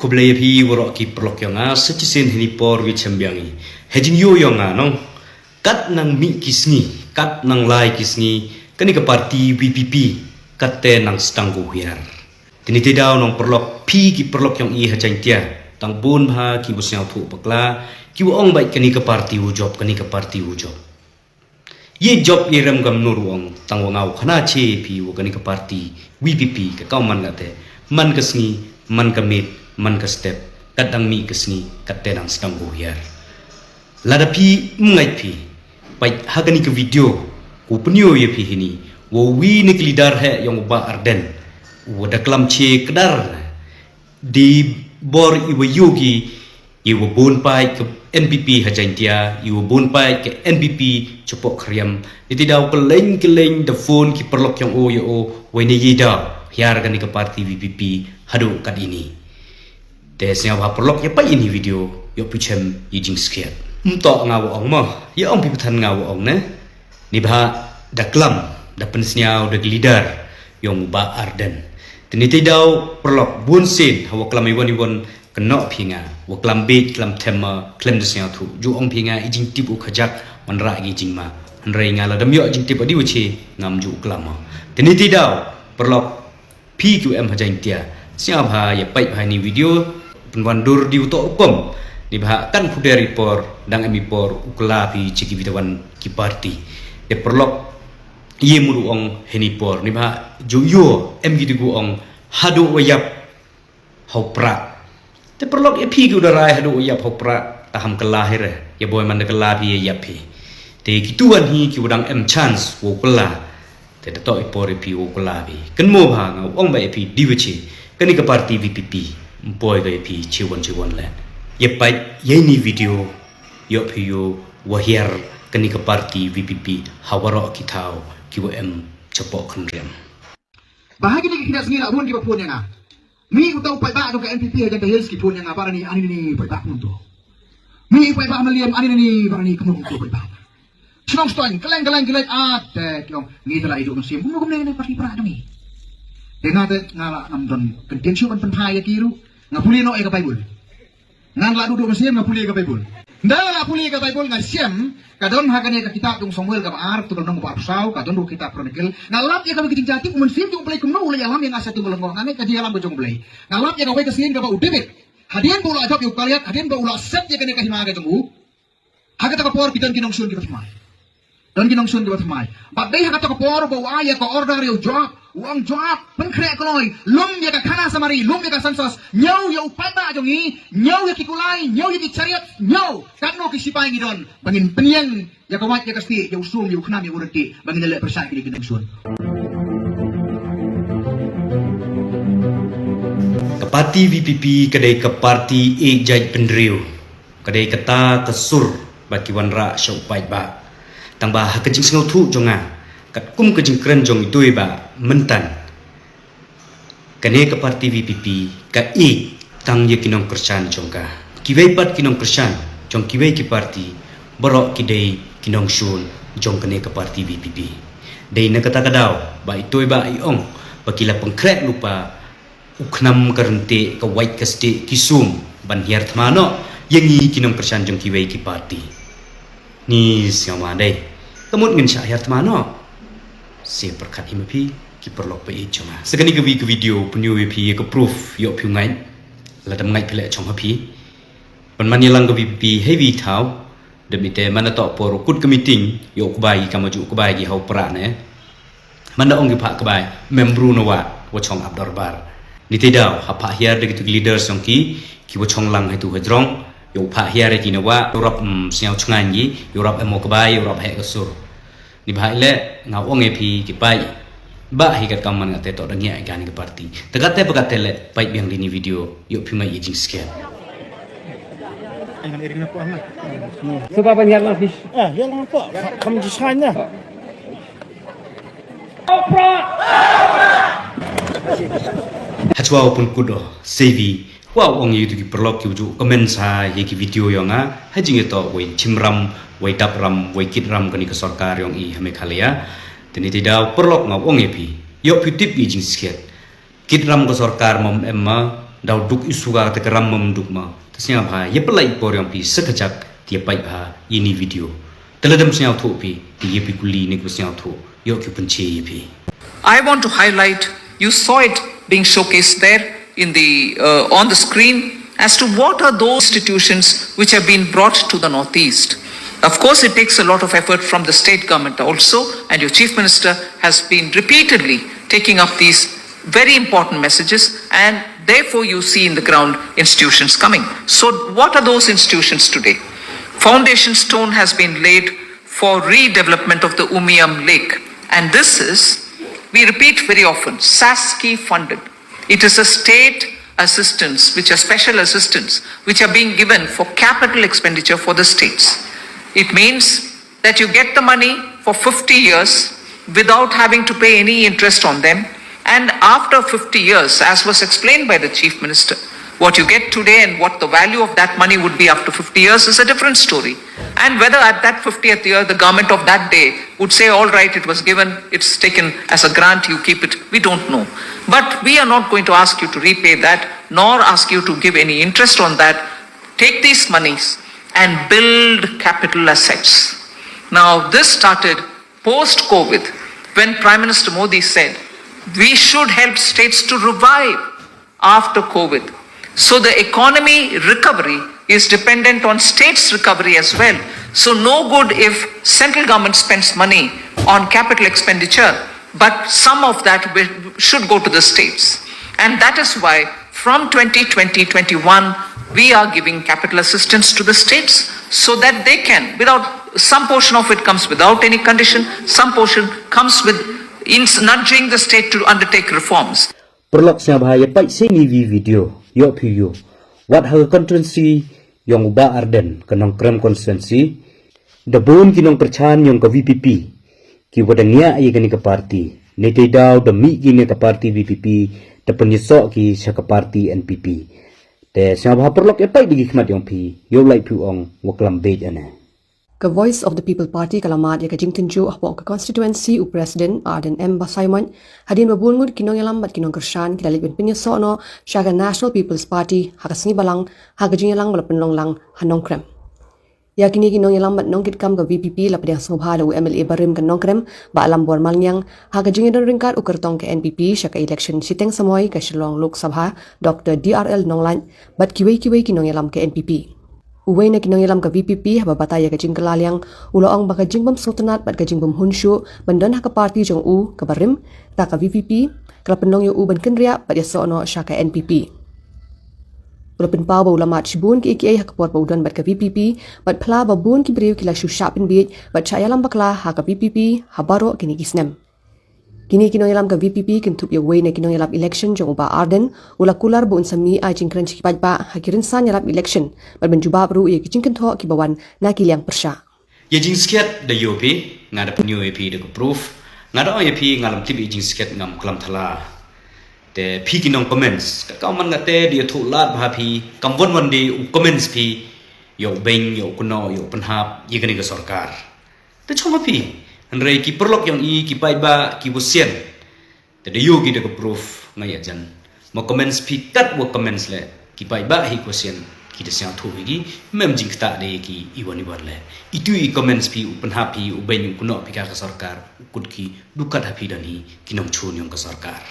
Kublai pi warok ki perlok yang secisen hini por wi cembiangi. Hejin yo yang nong kat nang mi kisni, kat nang lai kisni, kani ke parti VPP kate nang stanggu hiar. Tini tidau nong perlok pi ki perlok yang i hajang tia, tang bun ha ki busnya pu pekla, ki ong baik kani ke parti ujob, kani ke parti ujob. Ye job ye rem gam nuruang tang wangau khana che pi wo kani ke parti VPP ke kau man kate, man kesni, man kemit, man ke step kadang mi kesni kate nang stanggu hiar. Lada pi mengai pi baik hagani ke video ku penyo ye pi hini wo wi ni lidar he yang ba arden wo da klam che kedar di bor iwa yogi iwa bon pai ke NPP hajantia iwa bon pai ke NPP cepok kriam itu daw keleng the phone ki perlok yang o yo wo ni yida hiar gani ke parti VPP hadu kad ini desnya wa perlok ya pai ini video yo pichem yijing skiat untuk ngawo ong mah ya ong piputan ngawo ong ne ni bah daklam da pensnya da lidar yang ba arden tini tidau perlok bunsin hawa klam iwan kena pinga wa klam bit klam tema klam desnya tu ju ong pinga ijing tipu khajak manra gi jingma anrai ngala dam yo jing tipu di uchi ngam ju klam tini tidau perlok PQM hajang tia siapa ya pai ni video penwandur di utok hukum dibahkan puderi por dang emi por ukla pi ciki bitawan ki parti de perlok ye muru ong heni por ni bah joyo em gitu gu ong hadu wayap hopra de perlok ye pi gu darai hadu wayap hopra taham kelahir ya boy man kela pi ye yapi de gituan hi ki udang em chance wo kela de to ipor pi wo kela pi kenmo ba ngau ong ba pi diwichi kani ke parti VPP boy ga pi chiwon le ye pai ye ni video yo piyo wahiar kani ke parti VPP hawaro kitau kiwa em cepok kendriam bahagi ni kita sendiri abun ki bapun yang mi utau pai ba ke NPP aja ke yes ki pun yang apa ni ani ni pai ba untuk mi pai ba meliam ani ni barani kamu untuk pai ba senang stoin keleng at kyong ni telah hidup musim kamu ni parti pra ni dengan ngala namdon kentensi ban penthai kiru ngapuli no e ka baibul ngan la duduk mesin ngapuli ka baibul ndala la puli ka baibul ngasiem kadon hakane ka kitab tung Samuel ka ar tu nang ba apsau kadon du kitab kronikel ngalap ya ka bikin jati umun sim tung play kumno ula yalam yang asatu melengong ngane ka dialam bojong play ngalap ya ka we ka sin ka ba udebek hadian bola ajab yu kaliat hadian ba ula set ya kane ka himaga jemu hakata ka por bidan kinong sun ki batmai dan kinong sun ki batmai badai hakata ka por ba aya ka order yo job uang job pengkrek koloi lum ya ka kana samari lum ya ka sansos nyau ya upata jongi nyau ya kikulai nyau ya dicariat nyau karno kisipai ngidon bangin peniang ya ka wat ya kasti ya usum ya uknam ya urti bangin le persa ki kinong sun ke parti VPP kedai ke parti ejai pendriu kedai kata kesur baki wanra syau pai ba tang ba kejing sengau tu jonga kat kum kejing keren jong itu ba mentan kane ke parti VPP ka i tang ye kinong kersan jongka kiwei pat kinong kersan jong kiwei ki parti borok kidei kinong sun jong kane ke parti VPP dei na kata kadau ba itu ba iong bakila pengkrek lupa uknam karente ka white kaste kisum ban hiar thmano yengi kinong kersan jong kiwei ki parti ni siama dei kamut ngin sya hiar thmano se perkat himapi ki perlok pe chonga sekani ke video punyu pi ke proof yo phu ngai la dam ngai pile chong hapi pan mani lang ke pi heavy thau demite mana to por kut ke meeting yo kubai ka maju kubai gi hau pra ne manda ong gi pha kubai membru no wa chong abdor bar ni tidau ha pha hiar de gitu leaders song ki wo chong lang hai tu hedrong yo pha hiar ki no wa rop siao chungan gi yo rop emo kubai yo rop he ka sur ni bahai le ngau ong epi ki pai ba hi kat kaman ngate to dang ya gani ke parti tegate pekate le pai biang di ni video yo phimai yijing scan Jangan iring nak amat. Sebab apa niat lagi? Ya lang po. Kamu desain na. hachwa pun kudo CV wa ong yu ki perlok ki ju comment sa ye ki video yo nga hajing to we chimram we tapram we kitram kani ke sarkar yong i hame khalia tini tidak perlok ngau ong epi yo pitip i jing sket kitram ke sarkar mom emma dau duk isuga te keram memduk ma tasnya bha ye pelai por yang pi sekejak dia pai bha ini video teladam snya tho pi ye pi kuli ni kusnya tho yo ki punche ye pi. I want to highlight, you saw it being showcased there in the on the screen as to what are those institutions which have been brought to the Northeast. Of course, it takes a lot of effort from the state government also, and your Chief Minister has been repeatedly taking up these very important messages, and therefore you see in the ground institutions coming. So what are those institutions today? Foundation stone has been laid for redevelopment of the Umiam Lake, and this is, we repeat very often, SASCI funded. It is a state assistance, which are special assistance, which are being given for capital expenditure for the states. It means that you get the money for 50 years without having to pay any interest on them. And after 50 years, as was explained by the Chief Minister, what you get today and what the value of that money would be after 50 years is a different story. And whether at that 50th year, the government of that day would say, all right, it was given, it's taken as a grant, you keep it, we don't know. But we are not going to ask you to repay that, nor ask you to give any interest on that. Take these monies and build capital assets. Now, this started post-COVID, when Prime Minister Modi said, we should help states to revive after COVID. So the economy recovery is dependent on states' recovery as well. So no good if central government spends money on capital expenditure, but some of that should go to the states. And that is why from 2020-21, we are giving capital assistance to the states so that they can, without, some portion of it comes without any condition, some portion comes with nudging the state to undertake reforms. Perlok sia bahaya pai sini video yo piyo what her constituency yang ba Arden kanong krem constituency dabun kinong perchan yang ke VPP ki wadania ay gani ka party nete daw demi gini ka party VPP te penyesok ki sa ka party NPP te sia bah perlok ya pai digi khmat yang pi yo lai pu ong waklam bej ana. Ke Voice of the People Party kalamat ya ke Jingtinju ahbok ke constituency u President Arden M. Basaiman hadin babulngud kinong yalambat kinong kershan kilalit ben pinyeso no syaga National People's Party hakasngi balang hagajing yalang balapenlong lang hanong krem. Ya kini kinong yalambat nong kitkam ke VPP lapad yang sengubha u MLA barim ke nong krem ba alam bor malnyang hagajing dan ringkat u kertong ke NPP syaka election siteng samoy ke Shillong Lok Sabha Dr. DRL Nonglan bat kiwei kinong yalam ke NPP. Uway na kinong yalam ka VPP haba bataya ka jing kalalyang uloong baka jing bam sultanat bat ka jing bam hunsyu bandan ha ka party jong u ka barim ta ka VPP kala penong yu u ban kenria bat ya sono sya ka NPP. Ulapin pa ba ulamat shibun ki AKA ha ka pot ba udan bat ka VPP bat pla ba bun ki briw kila shu shapin bit bat cha yalam bakla ha ka VPP habaro kini kisnem. Kini kinong yalam ka VPP kentup ya way na kinong yalam election jong uba Arden ula kular buun sami ay jingkran cikipad ba hakirin san yalam election berbenjuba baru ia kicingkan toh kibawan na kiliang persya. Ya jing sket da yopi ngada penyo yopi da proof ngada yopi ngalam tibi jing sket ngam kelam thala te pi kinong comments ka man ngate dia thu lat bha pi kamwon wan di comments pi yo beng yo kuno yo penhap ye kani ka sarkar te choma pi Andrei ki perlok yang ki pai ba ki busien te de yogi de proof ngaya jan mo comments pi kat wo comments le ki pai ba hi question ki de siang thu gi mem jing ta de ki iwani bar le itu I comments pi upan hapi uben kuno pi ka sarkar ukut ki dukat hapi dani kinong chun yang ka sarkar.